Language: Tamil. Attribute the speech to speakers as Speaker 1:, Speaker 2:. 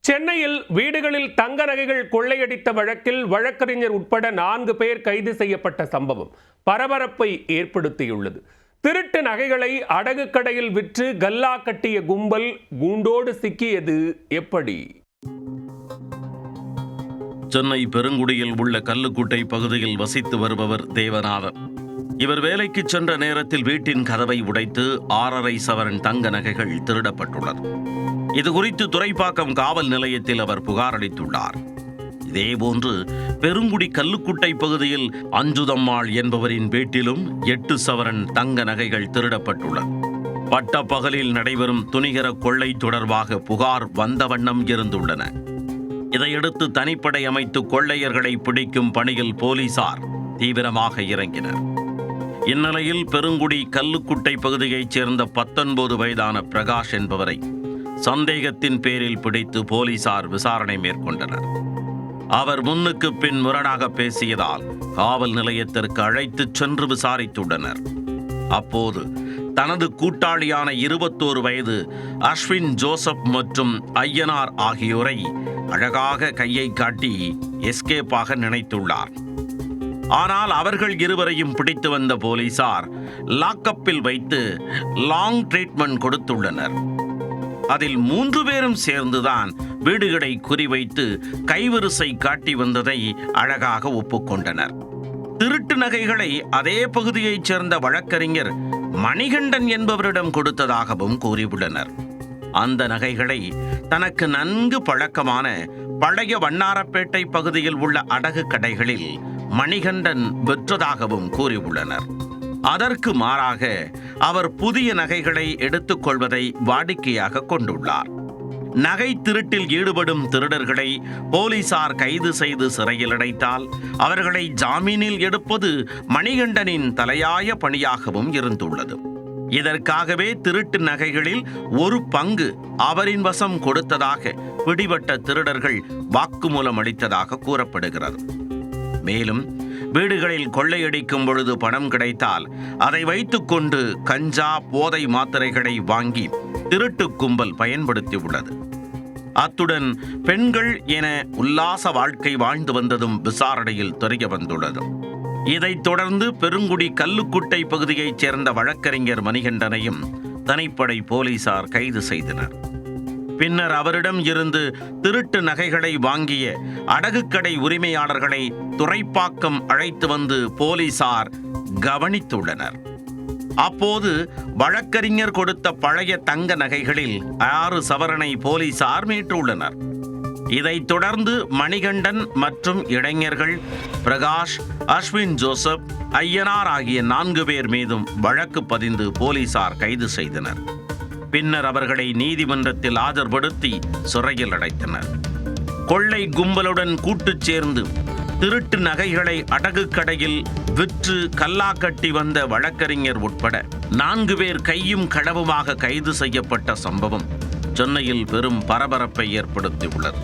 Speaker 1: சென்னையில் வீடுகளில் தங்க நகைகள் கொள்ளையடித்த வழக்கில் வழக்கறிஞர் உட்பட 4 பேர் கைது செய்யப்பட்ட சம்பவம் பரபரப்பை ஏற்படுத்தியுள்ளது. திருட்டு நகைகளை அடகு கடையில் விற்று கல்லா கட்டிய கும்பல் கூண்டோடு சிக்கியது எப்படி?
Speaker 2: சென்னை பெருங்குடியில் உள்ள கல்லுக்குட்டை பகுதியில் வசித்து வருபவர் தேவநாதன். இவர் வேலைக்கு சென்ற நேரத்தில் வீட்டின் கதவை உடைத்து 6.5 சவரன் தங்க நகைகள் திருடப்பட்டுள்ளது. இதுகுறித்து துரைப்பாக்கம் காவல் நிலையத்தில் அவர் புகார் அளித்துள்ளார். இதேபோன்று பெருங்குடி கல்லுக்குட்டை பகுதியில் அஞ்சுதம்மாள் என்பவரின் வீட்டிலும் 8 சவரன் தங்க நகைகள் திருடப்பட்டுள்ளது. பட்ட பகலில் நடைபெறும் துணிகர கொள்ளை தொடர்பாக புகார் வந்த வண்ணம் இருந்துள்ளன. இதையடுத்து தனிப்படை அமைத்து கொள்ளையர்களை பிடிக்கும் பணியில் போலீசார் தீவிரமாக இறங்கினர். இந்நிலையில் பெருங்குடி கல்லுக்குட்டை பகுதியைச் சேர்ந்த 19 வயதான பிரகாஷ் என்பவரை சந்தேகத்தின் பேரில் பிடித்து போலீசார் விசாரணை மேற்கொண்டனர். அவர் முன்னுக்கு பின் முரணாக பேசியதால் காவல் நிலையத்திற்கு அழைத்துச் சென்று விசாரித்துள்ளனர். அப்போது தனது கூட்டாளியான 21 வயது அஸ்வின் ஜோசப் மற்றும் ஐயனார் ஆகியோரை அழகாக கையை காட்டி எஸ்கேப்பாக நினைத்துள்ளார். ஆனால் அவர்கள் இருவரையும் பிடித்து வந்த போலீசார் லாக்கப்பில் வைத்து லாங் ட்ரீட்மெண்ட் கொடுத்துள்ளனர். அதில் 3 பேரும் சேர்ந்துதான் வீடுகளை குறிவைத்து கைவரிசை காட்டி வந்ததை அழகாக ஒப்புக்கொண்டனர். திருட்டு நகைகளை அதே பகுதியைச் சேர்ந்த வழக்கறிஞர் மணிகண்டன் என்பவரிடம் கொடுத்ததாகவும் கூறியுள்ளனர். அந்த நகைகளை தனக்கு நன்கு பழக்கமான பழைய வண்ணாரப்பேட்டை பகுதியில் உள்ள அடகு கடைகளில் மணிகண்டன் விற்றதாகவும் கூறியுள்ளனர். அதற்கு மாறாக அவர் புதிய நகைகளை எடுத்துக்கொள்வதை வாடிக்கையாக கொண்டுள்ளார். நகை திருட்டில் ஈடுபடும் திருடர்களை போலீசார் கைது செய்து சிறையில் அடைத்தால் அவர்களை ஜாமீனில் எடுப்பது மணிகண்டனின் தலையாய பணியாகவும் இருந்துள்ளது. இதற்காகவே திருட்டு நகைகளில் ஒரு பங்கு அவரின் வசம் கொடுத்ததாக பிடிபட்ட திருடர்கள் வாக்குமூலம் அளித்ததாக கூறப்படுகிறது. மேலும் வீடுகளில் கொள்ளையடிக்கும் பொழுது பணம் கிடைத்தால் அதை வைத்துக்கொண்டு கஞ்சா போதை மாத்திரைகளை வாங்கி திருட்டு கும்பல் பயன்படுத்தியுள்ளது. அத்துடன் பெண்கள் என உல்லாச வாழ்க்கை வாழ்ந்து வந்ததும் விசாரணையில் தெரிய வந்துள்ளது. இதைத் தொடர்ந்து பெருங்குடி கல்லுக்குட்டை பகுதியைச் சேர்ந்த வழக்கறிஞர் மணிகண்டனையும் தனிப்படை போலீசார் கைது செய்தனர். பின்னர் அவரிடம் இருந்து திருட்டு நகைகளை வாங்கிய அடகுக்கடை உரிமையாளர்களை துரைப்பாக்கம் அழைத்து வந்து போலீசார் கவனித்துள்ளனர். அப்போது வழக்கறிஞர் கொடுத்த பழைய தங்க நகைகளில் 6 சவரனை போலீசார் மீட்டுள்ளனர். இதைத் தொடர்ந்து மணிகண்டன் மற்றும் இளைஞர்கள் பிரகாஷ், அஸ்வின் ஜோசப், ஐயனார் ஆகிய 4 பேர் மீதும் வழக்கு பதிந்து போலீசார் கைது செய்தனர். பின்னர் அவர்களை நீதிமன்றத்தில் ஆஜர்படுத்தி சிறையில் அடைத்தனர். கொள்ளை கும்பலுடன் கூட்டுச் சேர்ந்து திருட்டு நகைகளை அடகு கடையில் விற்று கல்லா கட்டி வந்த வழக்கறிஞர் உட்பட 4 பேர் கையும் களவுமாக கைது செய்யப்பட்ட சம்பவம் சென்னையில் பெரும் பரபரப்பை ஏற்படுத்தியுள்ளது.